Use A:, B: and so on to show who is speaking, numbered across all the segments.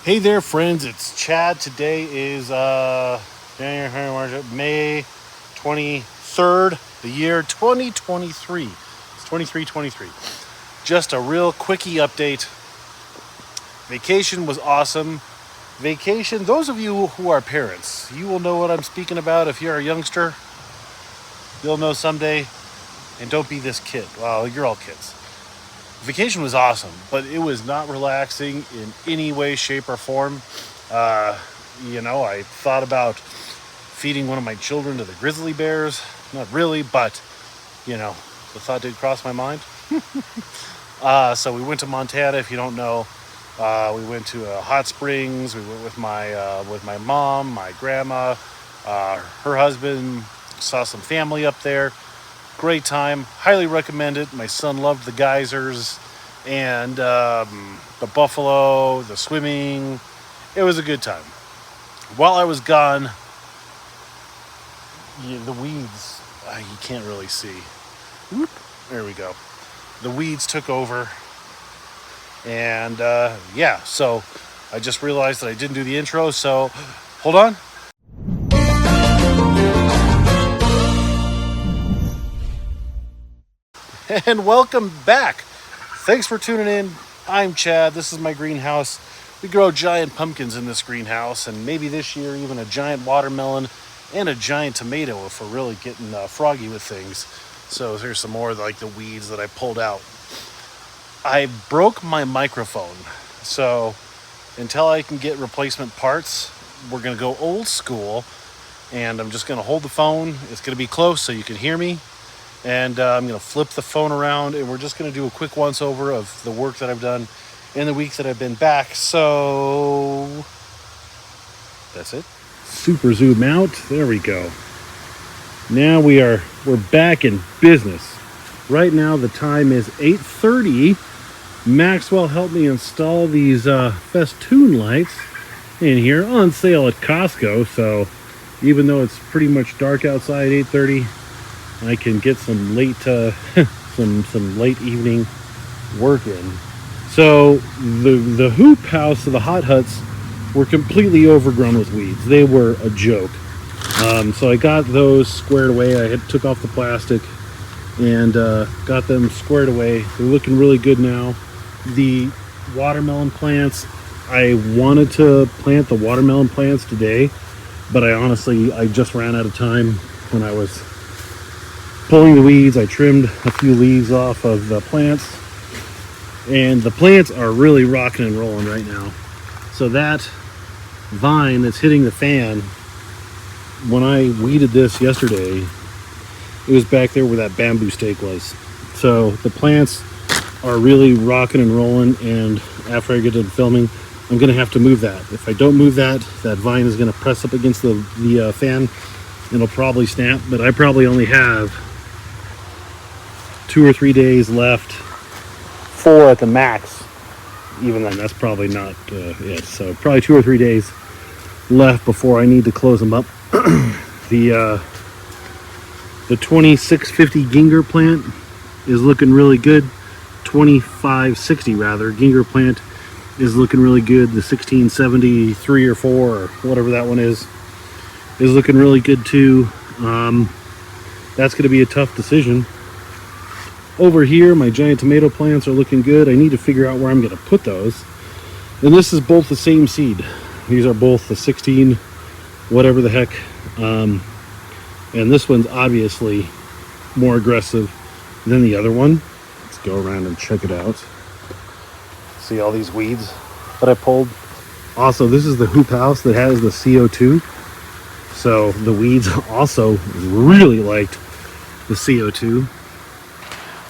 A: Hey there, friends. It's Chad. Today is May 23rd, the year 2023. It's 2323. Just a real quickie update. Vacation was awesome. Vacation, those of you who are parents, you will know what I'm speaking about. If you're a youngster, you'll know someday. And don't be this kid. Well, you're all kids. Vacation was awesome, but it was not relaxing in any way, shape, or form. Uh, I thought about feeding one of my children to the grizzly bears. Not really, but, the thought did cross my mind. So we went to Montana, if you don't know. We went to hot springs. We went with my mom, my grandma, her husband. Saw some family up there. Great time. Highly recommend it. My son loved the geysers and the buffalo, the swimming. It was a good time. While I was gone, the weeds, you can't really see. Whoop, there we go. The weeds took over. And so I just realized that I didn't do the intro. So hold on. And welcome back. Thanks for tuning in. I'm Chad. This is my greenhouse. We grow giant pumpkins in this greenhouse, and maybe this year even a giant watermelon and a giant tomato if we're really getting froggy with things. So here's some more like the weeds that I pulled out. I broke my microphone, so until I can get replacement parts, we're going to go old school, and I'm just going to hold the phone. It's going to be close so you can hear me. And I'm going to flip the phone around, and we're just going to do a quick once-over of the work that I've done in the week that I've been back. So that's it. Super zoom out. There we go. Now we're back in business. Right now the time is 8:30. Maxwell helped me install these festoon lights in here on sale at Costco. So even though it's pretty much dark outside, 8:30. I can get some late some late evening work in. So the hoop house, the hot huts, were completely overgrown with weeds. They were a joke. So I got those squared away. I took off the plastic and got them squared away. They're looking really good now. The watermelon plants, I wanted to plant the watermelon plants today, but I just ran out of time when I was pulling the weeds. I trimmed a few leaves off of the plants, and the plants are really rocking and rolling right now. So that vine that's hitting the fan, when I weeded this yesterday, it was back there where that bamboo stake was. So the plants are really rocking and rolling, and after I get done filming, I'm going to have to move that. If I don't move that vine is going to press up against the fan, and it'll probably snap. But I probably only have 2 or 3 days left, 4 at the max. Even then, that's probably not it. So probably 2 or 3 days left before I need to close them up. The 2650 Ginger plant is looking really good. 2560 rather Ginger plant is looking really good. The 1673 or 4 or whatever that one is looking really good too. That's going to be a tough decision. Over here, my giant tomato plants are looking good. I need to figure out where I'm going to put those. And this is both the same seed. These are both the 16 whatever the heck. And this one's obviously more aggressive than the other one. Let's go around and check it out. See all these weeds that I pulled? Also, this is the hoop house that has the CO2. So the weeds also really liked the CO2.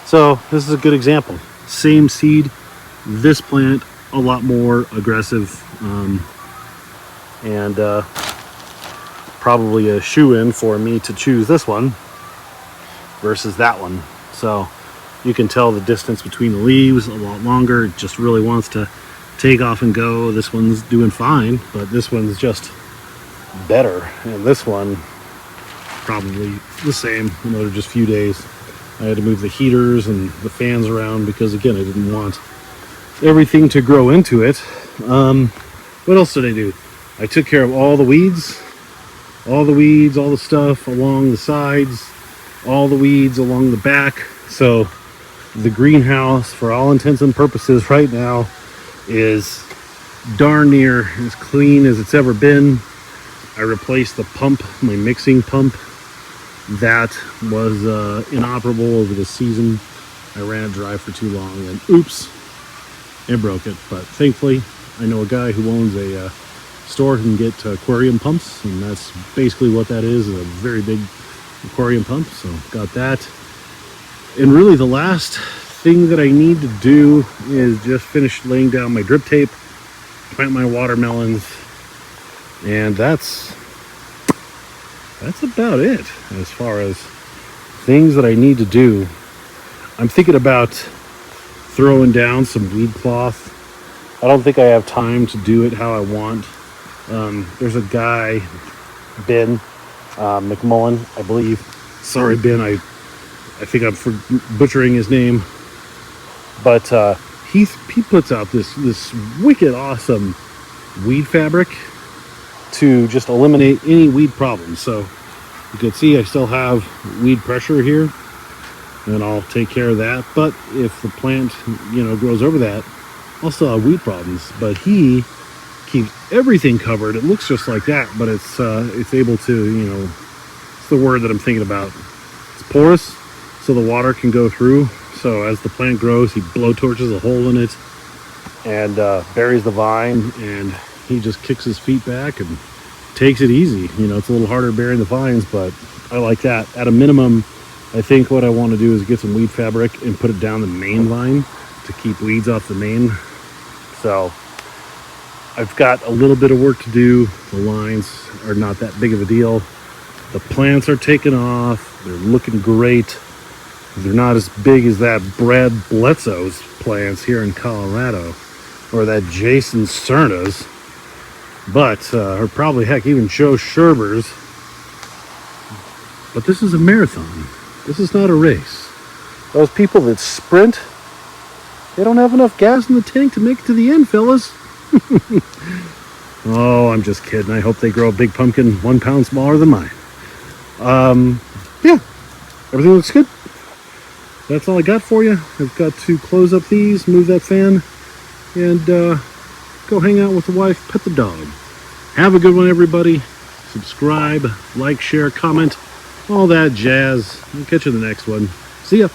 A: So this is a good example. Same seed, this plant a lot more aggressive, and probably a shoe-in for me to choose this one versus that one. So you can tell the distance between the leaves a lot longer. It just really wants to take off and go. This one's doing fine, but this one's just better. And this one probably the same, another just few days. I had to move the heaters and the fans around because, again, I didn't want everything to grow into it. What else did I do? I took care of all the weeds, all the stuff along the sides, all the weeds along the back. So the greenhouse, for all intents and purposes right now, is darn near as clean as it's ever been. I replaced the pump, my mixing pump. That was inoperable over the season. I ran it dry for too long and oops, it broke it. But thankfully, I know a guy who owns a store who can get aquarium pumps, and that's basically what that is, a very big aquarium pump. So got that. And really the last thing that I need to do is just finish laying down my drip tape, plant my watermelons, and that's about it as far as things that I need to do. I'm thinking about throwing down some weed cloth. I don't think I have time to do it how I want. There's a guy, Ben McMullen, I believe. Sorry, Ben, I think I'm butchering his name. But he puts out this wicked awesome weed fabric to just eliminate any weed problems. So you can see I still have weed pressure here, and I'll take care of that. But if the plant, grows over that, I'll still have weed problems. But he keeps everything covered. It looks just like that, but it's able to, it's the word that I'm thinking about. It's porous, so the water can go through. So as the plant grows, he blowtorches a hole in it and buries the vine, and he just kicks his feet back and takes it easy. It's a little harder burying the vines, but I like that. At a minimum, I think what I want to do is get some weed fabric and put it down the main vine to keep weeds off the main. So I've got a little bit of work to do. The lines are not that big of a deal. The plants are taking off. They're looking great. They're not as big as that Brad Bledsoe's plants here in Colorado, or that Jason Cerna's, but or probably heck even Joe Scherber's. But this is a marathon. This is not a race. Those people that sprint, they don't have enough gas in the tank to make it to the end, fellas. Oh, I'm just kidding. I hope they grow a big pumpkin 1 pound smaller than mine. Yeah, everything looks good. That's all I got for you. I've got to close up these, move that fan, and go hang out with the wife, pet the dog. Have a good one, everybody. Subscribe, like, share, comment, all that jazz. I'll catch you in the next one. See ya.